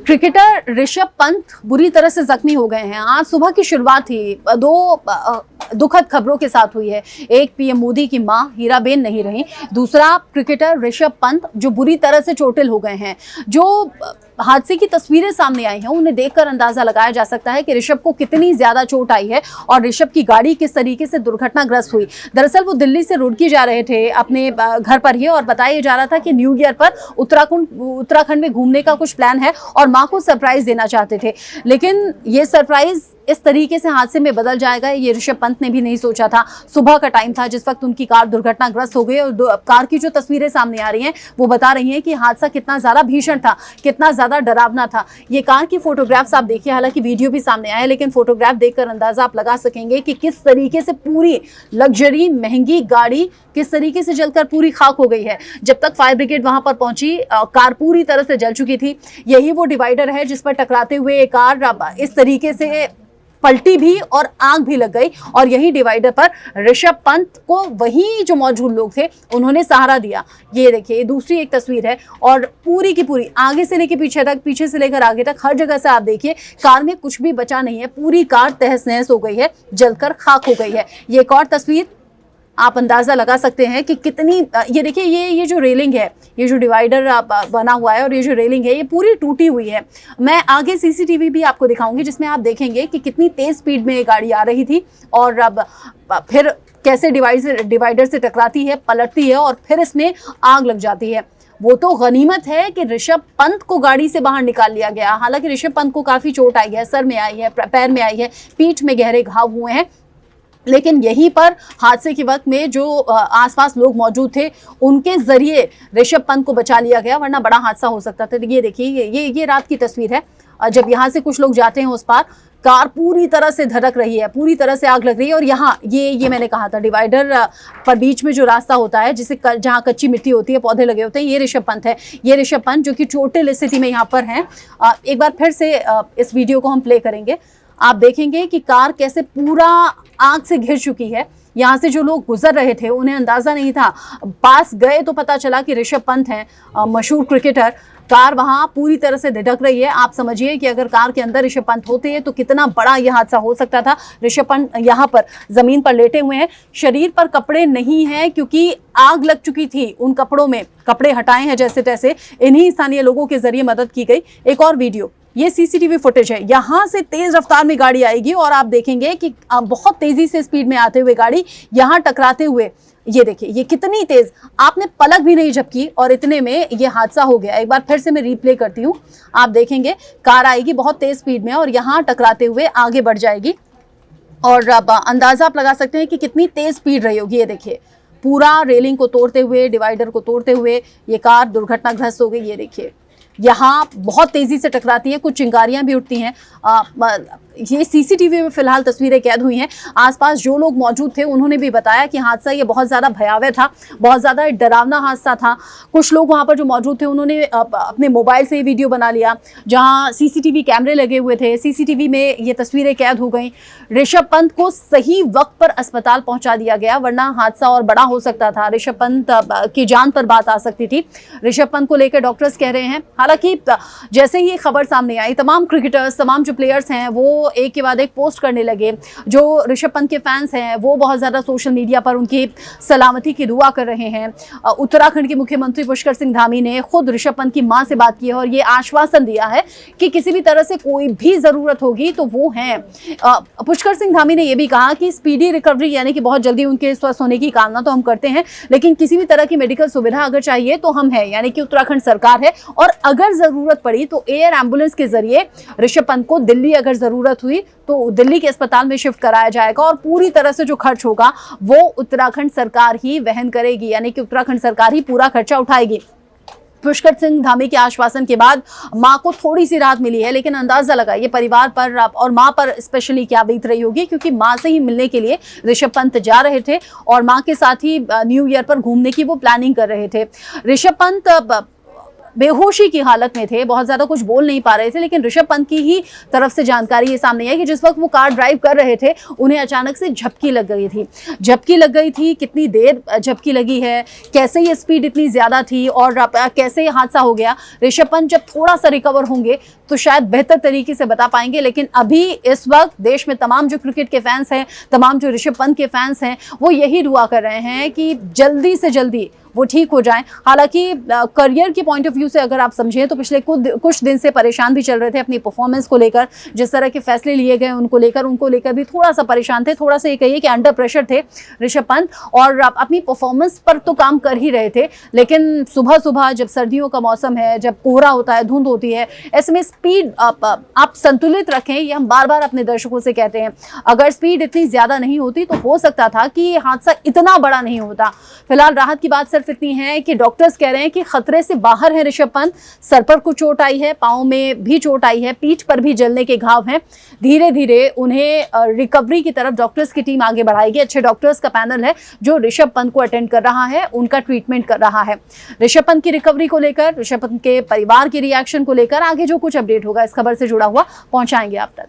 Cricketer Rishabh Pant बुरी तरह से जख्मी हो गए हैं। आज सुबह की शुरुआत थी दो दुखद खबरों के साथ हुई है। एक पीएम मोदी की मां हीराबेन नहीं रही, दूसरा क्रिकेटर ऋषभ पंत जो बुरी तरह से चोटिल हो गए हैं। जो हादसे की तस्वीरें सामने आई हैं उन्हें देखकर अंदाजा लगाया जा सकता है कि ऋषभ को कितनी ज्यादा चोट आई है और ऋषभ की गाड़ी किस तरीके से दुर्घटनाग्रस्त हुई। दरअसल वो दिल्ली से रुड़की जा रहे थे अपने घर पर ही और बताया जा रहा था कि न्यू ईयर पर उत्तराखंड में घूमने का कुछ प्लान है और मां को सरप्राइज देना चाहते थे, लेकिन ये सरप्राइज इस तरीके से हादसे में बदल जाएगा ये ऋषभ पंत ने भी नहीं सोचा था। सुबह का टाइम था जिस वक्त उनकी कार दुर्घटनाग्रस्त हो गई और कार की जो तस्वीरें सामने आ रही हैं वो बता रही हैं कि हादसा कितना ज्यादा भीषण था, कितना ज्यादा डरावना था। ये कार की फोटोग्राफ्स आप देखिए, हालांकि वीडियो भी सामने आया है लेकिन फोटोग्राफ देखकर अंदाजा आप लगा सकेंगे कि किस तरीके से पूरी लग्जरी महंगी गाड़ी किस तरीके से जलकर पूरी खाक हो गई है। जब तक फायर ब्रिगेड वहां पर पहुंची कार पूरी तरह से जल चुकी थी। यही वो डिवाइडर है जिस पर टकराते हुए ये कार इस तरीके से पलटी भी और आग भी लग गई और यही डिवाइडर पर ऋषभ पंत को वही जो मौजूद लोग थे उन्होंने सहारा दिया। ये देखिए, दूसरी एक तस्वीर है और पूरी की पूरी आगे से लेकर पीछे तक, पीछे से लेकर आगे तक हर जगह से आप देखिए कार में कुछ भी बचा नहीं है। पूरी कार तहस नहस हो गई है, जलकर खाक हो गई है। ये एक और तस्वीर आप अंदाजा लगा सकते हैं कि कितनी, ये देखिए ये जो रेलिंग है, ये जो डिवाइडर बना हुआ है और ये जो रेलिंग है ये पूरी टूटी हुई है। मैं आगे सीसीटीवी भी आपको दिखाऊंगी जिसमें आप देखेंगे कि कितनी तेज स्पीड में ये गाड़ी आ रही थी और अब फिर कैसे डिवाइडर से टकराती है, पलटती है और फिर इसमें आग लग जाती है। वो तो गनीमत है कि ऋषभ पंत को गाड़ी से बाहर निकाल लिया गया। हालांकि ऋषभ पंत को काफी चोट आई है, सर में आई है, पैर में आई है, पीठ में गहरे घाव हुए हैं, लेकिन यहीं पर हादसे के वक्त में जो आसपास लोग मौजूद थे उनके जरिए ऋषभ पंत को बचा लिया गया, वरना बड़ा हादसा हो सकता था। ये देखिए, ये रात की तस्वीर है जब यहाँ से कुछ लोग जाते हैं उस पार कार पूरी तरह से धड़क रही है, पूरी तरह से आग लग रही है। और यहाँ ये मैंने कहा था डिवाइडर पर बीच में जो रास्ता होता है जिसे जहाँ कच्ची मिट्टी होती है, पौधे लगे होते हैं, ये ऋषभ पंत है। ये ऋषभ पंत जो कि चोटिल स्थिति में यहाँ पर हैं। एक बार फिर से इस वीडियो को हम प्ले करेंगे। आप देखेंगे कि कार कैसे पूरा आग से घिर चुकी है। यहाँ से जो लोग गुजर रहे थे उन्हें अंदाजा नहीं था, पास गए तो पता चला कि ऋषभ पंत हैं, मशहूर क्रिकेटर। कार वहां पूरी तरह से धिड़क रही है। आप समझिए कि अगर कार के अंदर ऋषभ पंत होते हैं तो कितना बड़ा यह हादसा हो सकता था। ऋषभ पंत यहाँ पर जमीन पर लेटे हुए हैं, शरीर पर कपड़े नहीं हैं क्योंकि आग लग चुकी थी। उन कपड़ों में कपड़े हटाए हैं जैसे तैसे, इन्हीं स्थानीय लोगों के जरिए मदद की गई। एक और वीडियो, ये सीसीटीवी फुटेज है। यहाँ से तेज रफ्तार में गाड़ी आएगी और आप देखेंगे कि बहुत तेजी से स्पीड में आते हुए गाड़ी यहाँ टकराते हुए, ये देखिए ये कितनी तेज, आपने पलक भी नहीं झपकी और इतने में ये हादसा हो गया। एक बार फिर से मैं रिप्ले करती हूँ। आप देखेंगे कार आएगी बहुत तेज स्पीड में और यहाँ टकराते हुए आगे बढ़ जाएगी और अब अंदाजा आप लगा सकते हैं कि कितनी तेज स्पीड रही होगी। ये देखिए पूरा रेलिंग को तोड़ते हुए, डिवाइडर को तोड़ते हुए ये कार दुर्घटनाग्रस्त हो गई। ये देखिए यहाँ बहुत तेजी से टकराती है, कुछ चिंगारियां भी उठती हैं। ये सीसीटीवी में फिलहाल तस्वीरें कैद हुई हैं। आसपास जो लोग मौजूद थे उन्होंने भी बताया कि हादसा ये बहुत ज़्यादा भयावह था, बहुत ज़्यादा डरावना हादसा था। कुछ लोग वहाँ पर जो मौजूद थे उन्होंने अपने मोबाइल से वीडियो बना लिया, जहाँ सीसीटीवी कैमरे लगे हुए थे, सीसीटीवी में ये तस्वीरें कैद हो गई। ऋषभ पंत को सही वक्त पर अस्पताल पहुँचा दिया गया, वरना हादसा और बड़ा हो सकता था। ऋषभ पंत की जान पर बात आ सकती थी। ऋषभ पंत को लेकर डॉक्टर्स कह रहे हैं, हालांकि जैसे ही ये खबर सामने आई तमाम क्रिकेटर्स, तमाम जो प्लेयर्स हैं वो एक के बाद एक पोस्ट करने लगे। जो ऋषभ पंत के फैंस हैं वो बहुत ज़्यादा सोशल मीडिया पर उनकी सलामती की दुआ कर रहे हैं। उत्तराखंड के मुख्यमंत्री पुष्कर सिंह धामी ने खुद ऋषभ पंत की मां से बात की है और ये आश्वासन दिया है कि किसी भी तरह से कोई भी ज़रूरत होगी तो वो हैं। पुष्कर सिंह धामी ने यह भी कहा कि स्पीडी रिकवरी यानी कि बहुत जल्दी उनके स्वस्थ होने की कामना तो हम करते हैं, लेकिन किसी भी तरह की मेडिकल सुविधा अगर चाहिए तो हम हैं, यानी कि उत्तराखंड सरकार है। और अगर ज़रूरत पड़ी तो एयर एम्बुलेंस के जरिए ऋषभ पंत को दिल्ली अगर ज़रूरत हुई तो दिल्ली के अस्पताल में शिफ्ट कराया जाएगा और पूरी तरह से जो खर्च होगा वो उत्तराखंड सरकार ही वहन करेगी, यानी कि उत्तराखंड सरकार ही पूरा खर्चा उठाएगी। पुष्कर सिंह धामी के आश्वासन के बाद मां को थोड़ी सी राहत मिली है, लेकिन अंदाजा लगाइए परिवार पर और मां पर स्पेशली क्या बीत रही होगी, क्योंकि मां से ही मिलने के लिए ऋषभ पंत जा रहे थे और मां के साथ ही न्यू ईयर पर घूमने की वो प्लानिंग कर रहे थे। ऋषभ पंत बेहोशी की हालत में थे, बहुत ज्यादा कुछ बोल नहीं पा रहे थे, लेकिन ऋषभ पंत की ही तरफ से जानकारी ये सामने आई कि जिस वक्त वो कार ड्राइव कर रहे थे उन्हें अचानक से झपकी लग गई थी। झपकी लग गई थी, कितनी देर झपकी लगी है, कैसे ये स्पीड इतनी ज्यादा थी और कैसे ये हादसा हो गया, ऋषभ पंत जब थोड़ा सा रिकवर होंगे तो शायद बेहतर तरीके से बता पाएंगे। लेकिन अभी इस वक्त देश में तमाम जो क्रिकेट के फैंस हैं, तमाम जो ऋषभ पंत के फैंस हैं, वो यही दुआ कर रहे हैं कि जल्दी से जल्दी वो ठीक हो जाएं। हालांकि करियर के पॉइंट ऑफ व्यू से अगर आप समझें तो पिछले कुछ दिन से परेशान भी चल रहे थे अपनी परफॉर्मेंस को लेकर, जिस तरह के फैसले लिए गए उनको लेकर भी थोड़ा सा परेशान थे, थोड़ा सा ये कहिए कि अंडर प्रेशर थे ऋषभ पंत, और अपनी परफॉर्मेंस पर तो काम कर ही रहे थे। लेकिन सुबह सुबह जब सर्दियों का मौसम है, जब कोहरा होता है, धुंध होती है, ऐसे में स्पीड आप संतुलित रखें, ये हम बार बार अपने दर्शकों से कहते हैं। अगर स्पीड इतनी ज्यादा नहीं होती तो हो सकता था कि हादसा इतना बड़ा नहीं होता। फिलहाल राहत की बात सिर्फ इतनी है कि डॉक्टर्स कह रहे हैं कि खतरे से बाहर है ऋषभ पंत। सर पर कुछ चोट आई है, पांव में भी चोट आई है, पीठ पर भी जलने के घाव हैं। धीरे धीरे उन्हें रिकवरी की तरफ डॉक्टर्स की टीम आगे बढ़ाएगी। अच्छे डॉक्टर्स का पैनल है जो ऋषभ पंत को अटेंड कर रहा है, उनका ट्रीटमेंट कर रहा है। ऋषभ पंत की रिकवरी को लेकर, ऋषभ पंत के परिवार के रिएक्शन को लेकर आगे जो कुछ अपडेट होगा इस खबर से जुड़ा हुआ पहुंचाएंगे आप तक।